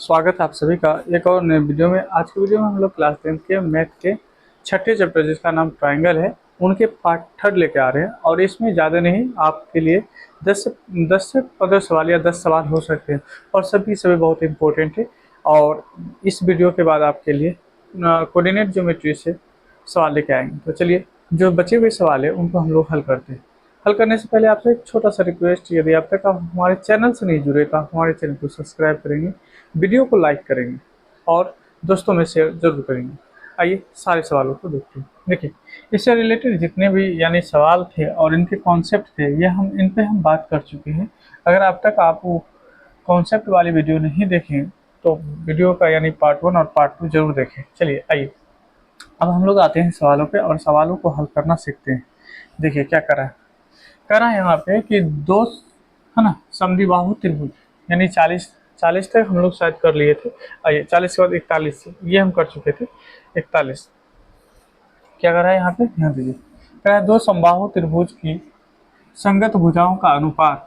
स्वागत है आप सभी का एक और नए वीडियो में। आज की वीडियो में हम लोग क्लास 10 के मैथ के छठे चैप्टर जिसका नाम ट्रायंगल है उनके पार्ट थर्ड लेके आ रहे हैं। और इसमें ज़्यादा नहीं, आपके लिए 10 से 15 सवाल या 10 सवाल हो सकते हैं और सभी बहुत इंपॉर्टेंट है। और इस वीडियो के बाद आपके लिए कोऑर्डिनेट ज्योमेट्री से सवाल लेके आएंगे। तो चलिए, जो बचे हुए सवाल है उनको हम लोग हल करते हैं। हल करने से पहले आपसे एक छोटा सा रिक्वेस्ट, यदि अब तक आप हमारे चैनल से नहीं जुड़े तो आप हमारे चैनल को सब्सक्राइब करेंगे, वीडियो को लाइक करेंगे और दोस्तों में शेयर जरूर करेंगे। आइए सारे सवालों को देखते हैं। देखिए, इससे रिलेटेड जितने भी यानी सवाल थे और इनके कॉन्सेप्ट थे ये इन पे हम बात कर चुके हैं। अगर अब तक आप वो कॉन्सेप्ट वाली वीडियो नहीं देखें तो वीडियो का यानी पार्ट 1 और पार्ट 2 जरूर देखें। चलिए आइए, अब हम लोग आते हैं सवालों पे और सवालों को हल करना सीखते हैं। देखिए क्या करा है यहाँ पे कि दो है ना समद्विबाहु त्रिभुज, यानी 40 तक हम लोग शायद कर लिए थे। आइए 40 के बाद 41 ये हम कर चुके थे। 41 क्या करा है यहाँ पे, ध्यान दीजिए। कह रहा है दो समबाहु त्रिभुज की संगत भुजाओं का अनुपात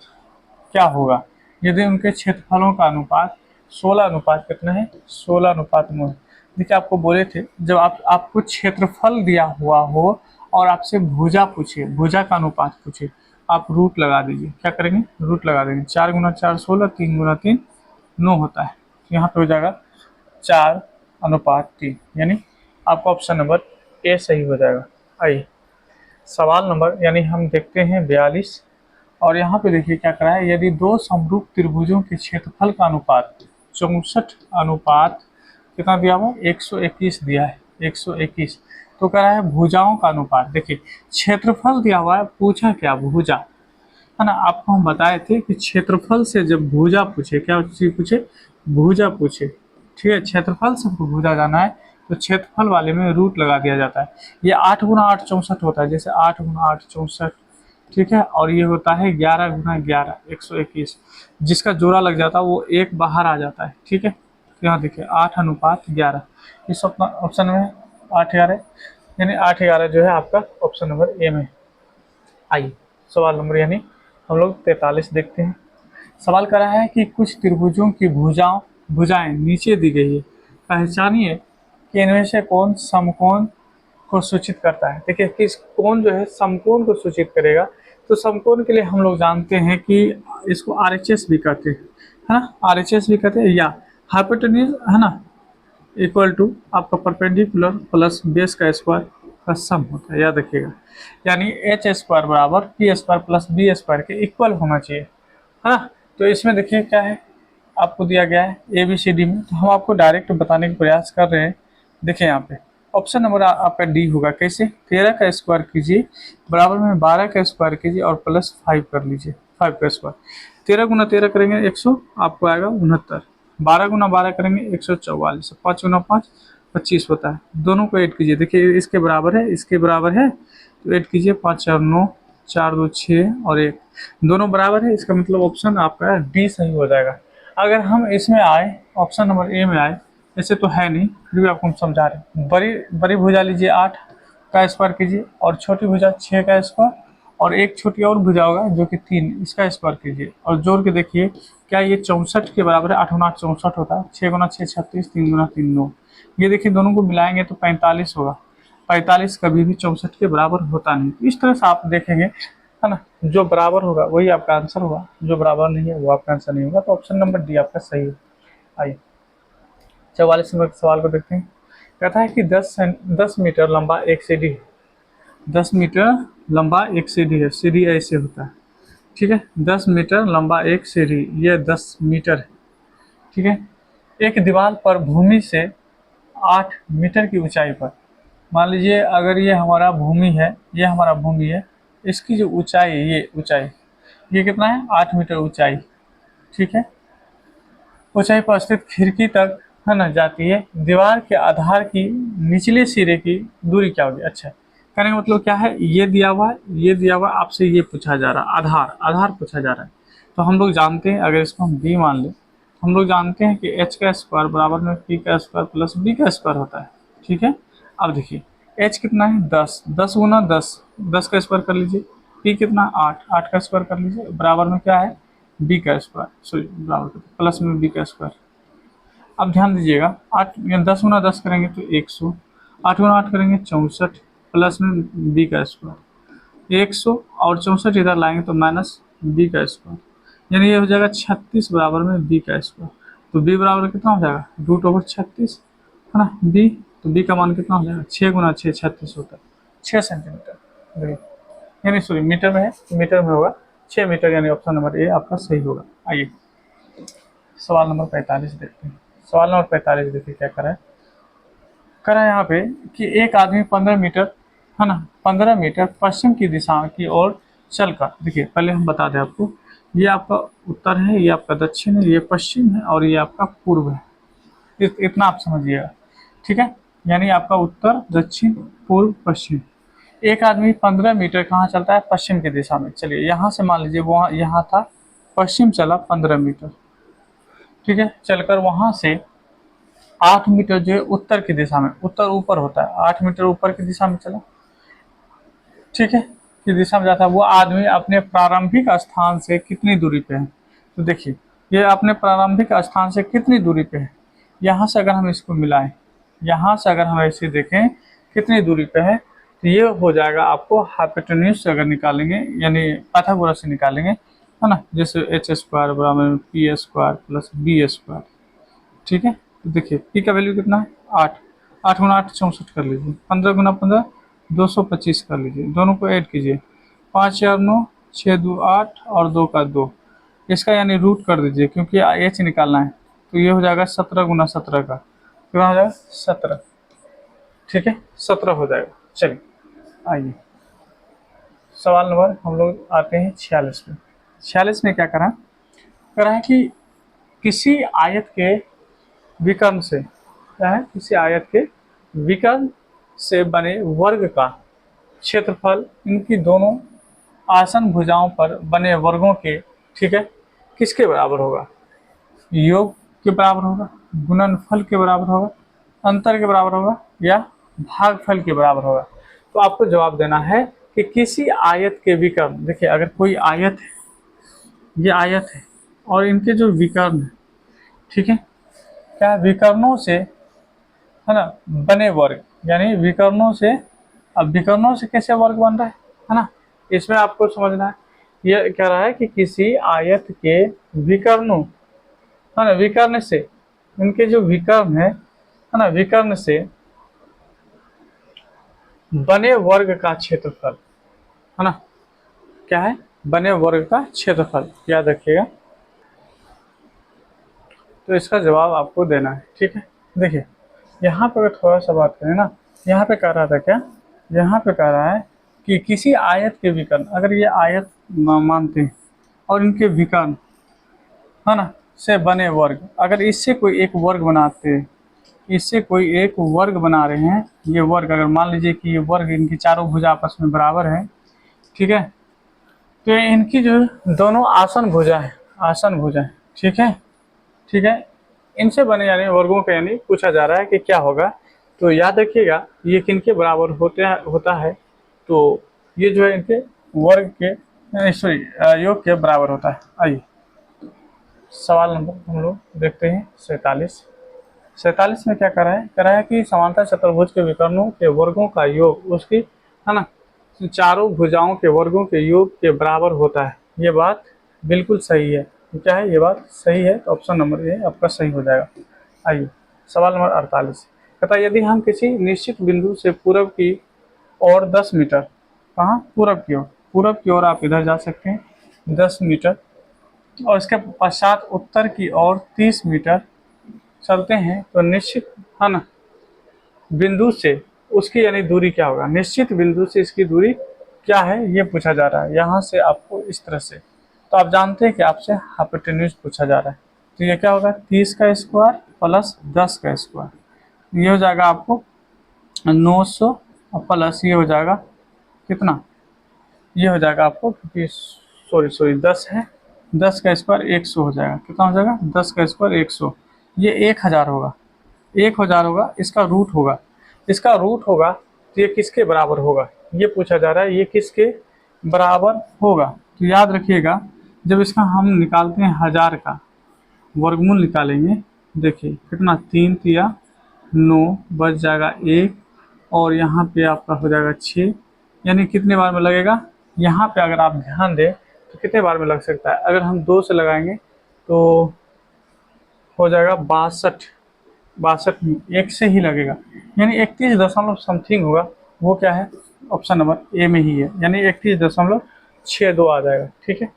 क्या होगा यदि उनके क्षेत्रफलों का अनुपात 16 अनुपात कितना है, 16 अनुपात 9। देखिए आपको बोले थे जब आपको क्षेत्रफल दिया हुआ हो और आपसे भुजा पूछे, भुजा का अनुपात पूछे, आप रूट लगा दीजिए। क्या करेंगे, रूट लगा देंगे। 4 गुना 4 16, 3 गुना 3 9 होता है। तो यहाँ पे हो जाएगा 4 अनुपात 3, यानी आपका ऑप्शन नंबर ए सही हो जाएगा। आइए सवाल नंबर यानी हम देखते हैं 42। और यहाँ पे देखिए क्या करा है, यदि दो समरूप त्रिभुजों के क्षेत्रफल का अनुपात 64 अनुपात कितना दिया हुआ, 121 दिया है, 121। तो कह रहा है भुजाओं का अनुपात। देखिए क्षेत्रफल दिया हुआ है, पूछा क्या, भुजा है ना। आपको हम बताए थे कि क्षेत्रफल से जब भुजा पूछे, क्या चीज पूछे, भुजा पूछे, ठीक है। क्षेत्रफल से भुजा जाना है तो क्षेत्रफल वाले में रूट लगा दिया जाता है। ये 8 गुना 8 64 होता है, जैसे 8 गुना 8 64, ठीक है। और ये होता है 11 गुना 11 121, जिसका जोड़ा लग जाता है वो एक बाहर आ जाता है, ठीक है। तो यहाँ देखिए 8 अनुपात 11, इस ऑप्शन में 8 11, यानी 8 11 जो है आपका ऑप्शन नंबर ए में। आइए सवाल नंबर यानी हम लोग 43 देखते हैं। सवाल कर रहा है कि कुछ त्रिभुजों की भुजाएं नीचे दी गई है, पहचानिए कि इनमें से कौन समकोण को सूचित करता है। देखिए किस कोण जो है समकोण को सूचित करेगा। तो समकोण के लिए हम लोग जानते हैं कि इसको आरएचएस भी कहते हैं, है ना, आरएचएस भी कहते हैं, या हाइपोटेन्यूज है ना, इक्वल टू आपका परपेंडिकुलर प्लस बेस का स्क्वायर का सम होता है, याद रखिएगा। यानी एच स्क्वायर बराबर P square plus B square के इक्वल होना चाहिए, है ना। तो इसमें देखिए क्या है, आपको दिया गया है ए बी सी डी में, तो हम आपको डायरेक्ट बताने का प्रयास कर रहे हैं। देखिए यहाँ पे ऑप्शन नंबर आपका डी होगा। कैसे, 13 का स्क्वायर कीजिए बराबर में 12 का स्क्वायर कीजिए और प्लस 5 कर लीजिए, 5 का स्क्वायर। 13 गुना 13 करेंगे 100, आपको आएगा 69। 12 गुना 12 करेंगे 144, 5 गुना 5 25 होता है। दोनों को ऐड कीजिए, देखिए इसके बराबर है, इसके बराबर है, तो ऐड कीजिए 5 और 9, 4 2 6 और 1, दोनों बराबर है। इसका मतलब ऑप्शन आपका डी सही हो जाएगा। अगर हम इसमें आए, ऑप्शन नंबर ए में आए, ऐसे तो है नहीं फिर भी आपको हम समझा रहे हैं। बड़ी बड़ी भुजा लीजिए 8 का स्क्वायर कीजिए और छोटी भुजा 6 का स्क्वायर और एक छोटी और भुजा होगा जो कि 3, इसका स्क्वायर कीजिए और जोड़ के देखिए क्या ये 64 के बराबर है। 8 गुना 8 64 होता है, 6 गुना 6 36, 3 गुना 3 9। ये देखिए दोनों को मिलाएंगे तो 45 होगा। 45 कभी भी 64 के बराबर होता नहीं। इस तरह से आप देखेंगे, है ना, जो बराबर होगा वही आपका आंसर होगा, जो बराबर नहीं है वो आपका आंसर नहीं होगा। तो ऑप्शन नंबर डी आपका सही है। आइए 44 नंबर के सवाल को देखते हैं। कहता है कि 10 मीटर लंबा एक सीढ़ी है, 10 मीटर लंबा एक सीढ़ी है, सीढ़ी ऐसे होता है, ठीक है। 10 मीटर लंबा एक सीढ़ी, ये 10 मीटर है, ठीक है। एक दीवार पर भूमि से 8 मीटर की ऊंचाई पर, मान लीजिए अगर ये हमारा भूमि है, ये हमारा भूमि है, इसकी जो ऊंचाई है, ये ऊंचाई ये कितना है, 8 मीटर ऊंचाई, ठीक है। ऊंचाई पर स्थित खिड़की तक, है ना, जाती है। दीवार के आधार की निचले सिरे की दूरी क्या होगी। अच्छा, कहने का मतलब क्या है, ये दिया हुआ है, ये दिया हुआ है, आपसे ये पूछा जा रहा है, आधार आधार पूछा जा रहा है। तो हम लोग जानते हैं, अगर इसको हम बी मान लें, हम लोग जानते हैं कि एच का स्क्वायर बराबर में पी का स्क्वायर प्लस बी का स्क्वायर होता है, ठीक है। अब देखिए एच कितना है, 10, 10 गुना 10, 10 का स्क्वायर कर लीजिए। पी कितना, 8, 8 का स्क्वायर कर लीजिए, बराबर में क्या है, बी का स्क्वायर, सॉरी बराबर प्लस में बी का स्क्वायर। अब ध्यान दीजिएगा, 8 या 10 गुना 10 करेंगे तो 100, 8 गुना 8 करेंगे 64, प्लस में b का स्क्वायर 100, और 64 इधर लाएंगे तो माइनस b का स्क्वायर, यानी ये हो जाएगा 36 बराबर में b का स्क्वायर। तो b बराबर कितना हो जाएगा, √36 है ना। b, तो b का मान कितना हो जाएगा, 6 गुना 6 36 होता है, 6 सेंटीमीटर। देखिए, यानी सॉरी मीटर में है, मीटर में होगा 6 मीटर, यानी ऑप्शन नंबर ए आपका सही होगा। आइए सवाल नंबर 45 देखते हैं। सवाल नंबर 45 देखिए क्या करा है यहाँ पे कि एक आदमी 15 मीटर है ना, 15 मीटर पश्चिम की दिशा की ओर चलकर, देखिए पहले हम बता दें आपको, ये आपका उत्तर है, ये आपका दक्षिण है, ये पश्चिम है, और ये आपका पूर्व है। इतना आप समझिएगा, ठीक है। यानी आपका उत्तर, दक्षिण, पूर्व, पश्चिम। एक आदमी 15 मीटर कहाँ चलता है, पश्चिम की दिशा में। चलिए यहाँ से मान लीजिए वहाँ, यहाँ था, पश्चिम चला 15 मीटर, ठीक है। चलकर वहाँ से 8 मीटर जो है उत्तर की दिशा में, उत्तर ऊपर होता है, 8 मीटर ऊपर की दिशा में चला, ठीक है, की दिशा में जाता है। वो आदमी अपने प्रारंभिक स्थान से कितनी दूरी पे है, तो देखिए ये अपने प्रारंभिक स्थान से कितनी दूरी पे है। यहाँ से अगर हम इसको मिलाएं, यहाँ से अगर हम ऐसे देखें कितनी दूरी पे है, तो ये हो जाएगा आपको हाइपोटेन्यूज से अगर निकालेंगे, यानी पाइथागोरस से निकालेंगे, है ना। जैसे h² बराबर p² प्लस b², ठीक है। तो देखिए p का वैल्यू कितना है, 8, 8 गुना 8 64 कर लीजिए, 15 गुना 15 225 कर लीजिए, दोनों को ऐड कीजिए, 5 4 9 6 2 8 और 2 का 2, इसका यानी रूट कर दीजिए क्योंकि h निकालना है। तो ये हो जाएगा 17 गुना 17 का, कितना हो जाएगा 17, ठीक है, 17 हो जाएगा। चलिए आइए सवाल नंबर हम लोग आते हैं 46 में। 46 में क्या करा है कि किसी आयत के विकर्ण से, क्या है, किसी आयत के विकर्ण से बने वर्ग का क्षेत्रफल इनकी दोनों आसन भुजाओं पर बने वर्गों के, ठीक है, किसके बराबर होगा, योग के बराबर होगा, गुणनफल के बराबर होगा, अंतर के बराबर होगा, या भागफल के बराबर होगा। तो आपको जवाब देना है कि किसी आयत के विकर्ण, देखिए अगर कोई आयत है, ये आयत है और इनके जो विकर्ण है, ठीक है, क्या विकर्णों से, है ना, बने वर्ग, यानी विकर्णों से, अब विकर्णों से कैसे वर्ग बन रहा है ना, इसमें आपको समझना है। ये कह रहा है कि किसी आयत के विकर्णों, है ना, विकर्ण से, इनके जो विकर्ण है ना, विकर्ण से बने वर्ग का क्षेत्रफल, है ना, क्या है, बने वर्ग का क्षेत्रफल, याद रखिएगा। तो इसका जवाब आपको देना है, ठीक है। देखिए यहाँ पर अगर थोड़ा सा बात करें ना, यहाँ पे कह रहा था क्या, यहाँ पे कह रहा है कि किसी आयत के विकर्ण, अगर ये आयत मानते हैं और इनके विकर्ण, है ना, से बने वर्ग, अगर इससे कोई एक वर्ग बनाते हैं, इससे कोई एक वर्ग बना रहे हैं, ये वर्ग अगर मान लीजिए कि ये वर्ग, इनकी चारों भुजा आपस में बराबर है, ठीक है, तो इनकी जो दोनों आसन भुजा है, आसन भुजा है, ठीक है, ठीक है, इनसे बने यानी वर्गों का यानी पूछा जा रहा है कि क्या होगा। तो याद रखिएगा ये किनके बराबर होता है, तो ये जो है इनके वर्ग के, सॉरी योग के बराबर होता है। आइए सवाल नंबर हम लोग देखते हैं 47। 47 में क्या करा है कि समांतर चतुर्भुज के विकर्णों के वर्गों का योग उसकी, है ना, चारों भुजाओं के वर्गों के योग के बराबर होता है। ये बात बिल्कुल सही है, क्या है, ये बात सही है, तो ऑप्शन नंबर ए आपका सही हो जाएगा। आइए सवाल नंबर 48 कहता है यदि हम किसी निश्चित बिंदु से पूर्व की ओर 10 मीटर, कहाँ, पूर्व की ओर आप इधर जा सकते हैं 10 मीटर, और इसके पश्चात उत्तर की ओर 30 मीटर चलते हैं, तो निश्चित, है ना, बिंदु से उसकी यानी दूरी क्या होगा, निश्चित बिंदु से इसकी दूरी क्या है, ये पूछा जा रहा है। यहाँ से आपको इस तरह से, तो आप जानते हैं कि आपसे हाइपोटेन्यूज पूछा जा रहा है, तो ये क्या होगा, 30 का स्क्वायर प्लस 10 का स्क्वायर, ये हो जाएगा आपको 900 प्लस ये हो जाएगा कितना, ये हो जाएगा आपको, क्योंकि सॉरी 10 है, 10 का स्क्वायर 100 हो जाएगा, कितना हो जाएगा, 10 का स्क्वायर 100, ये 1000 होगा, 1000 होगा, इसका रूट होगा, इसका रूट होगा, तो ये किसके बराबर होगा, ये पूछा जा रहा है, ये किसके बराबर होगा। तो याद रखिएगा जब इसका हम निकालते हैं 1000 का वर्गमूल निकालेंगे, देखिए कितना, 3 तिया 9 बच जाएगा 1, और यहाँ पे आपका हो जाएगा 6, यानी कितने बार में लगेगा। यहाँ पे अगर आप ध्यान दें तो कितने बार में लग सकता है, अगर हम 2 से लगाएंगे तो हो जाएगा 62, 62 में 1 से ही लगेगा, यानी 31 दशमलव समथिंग होगा। वो क्या है, ऑप्शन नंबर ए में ही है, यानी 31.62 आ जाएगा। ठीक है।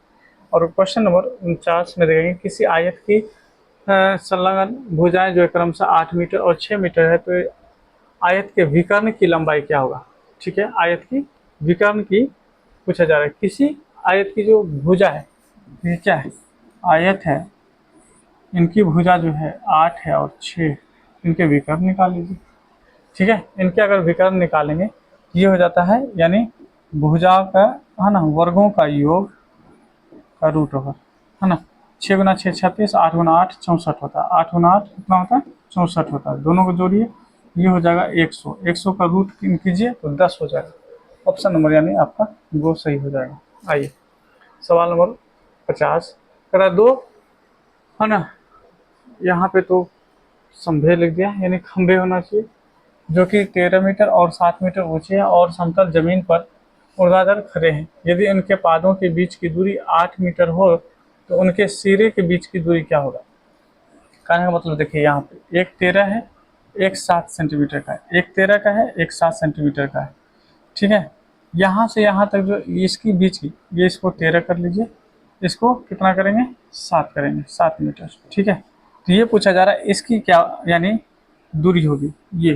और क्वेश्चन नंबर 49 में देखेंगे, किसी आयत की संलग्न भुजाएं जो क्रमशः 8 मीटर और 6 मीटर है, तो आयत के विकर्ण की लंबाई क्या होगा। ठीक है, आयत की विकर्ण की पूछा जा रहा है। किसी आयत की जो भुजा है, ये क्या है, आयत है, इनकी भुजा जो है 8 है और 6, इनके विकर्ण निकाल लीजिए। ठीक है, इनके अगर विकर्ण निकालेंगे ये हो जाता है, यानी भुजा का है ना वर्गों का योग का रूट ओवर, है ना। 6 गुना 6 36, 8 गुना 8 64 होता है, 8 गुना 8 कितना होता है 64 होता है, दोनों को जोड़िए ये हो जाएगा 100, 100 का रूट कीजिए तो 10 हो जाएगा। ऑप्शन नंबर यानी आपका वो सही हो जाएगा। आइए सवाल नंबर 50 करा 2, है ना। यहाँ पे तो संभे लिख दिया, यानी खंभे होना चाहिए जो कि 13 मीटर और 7 मीटर ऊंचे हैं और समतल जमीन पर ऊर्ध्वाधर खड़े हैं। यदि उनके पादों के बीच की दूरी 8 मीटर हो तो उनके सिरे के बीच की दूरी क्या होगा। कहने का मतलब देखिए, यहाँ पे एक 13 है, एक 7 सेंटीमीटर का है, एक 13 का है, एक 7 सेंटीमीटर का है। ठीक है, यहाँ से यहाँ तक जो इसकी बीच की, ये इसको 13 कर लीजिए, इसको कितना करेंगे 7 करेंगे, 7 मीटर। ठीक है, तो ये पूछा जा रहा है इसकी क्या यानी दूरी होगी ये,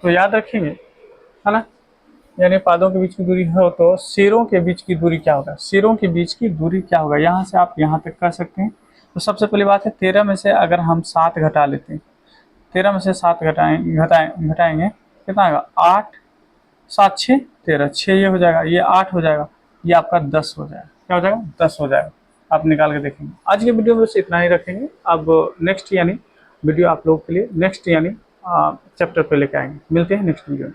तो याद रखेंगे, है ना। यानी पादों के बीच की दूरी हो तो सिरों के बीच की दूरी क्या होगा, सिरों के बीच की दूरी क्या होगा, यहाँ से आप यहाँ तक कर सकते हैं। तो सबसे पहली बात है 13 में से अगर हम 7 घटा लेते हैं, 13 में से 7 घटाएंगे कितना आएगा 8, 7 6 13, 6 ये हो जाएगा, ये 8 हो जाएगा, ये आपका 10 हो जाएगा। क्या हो जाएगा 10 हो जाएगा। आप निकाल के देखेंगे। आज के वीडियो में बस इतना ही रखेंगे। अब नेक्स्ट यानी वीडियो आप लोगों के लिए नेक्स्ट यानी चैप्टर पे लेके आएंगे। मिलते हैं नेक्स्ट वीडियो में।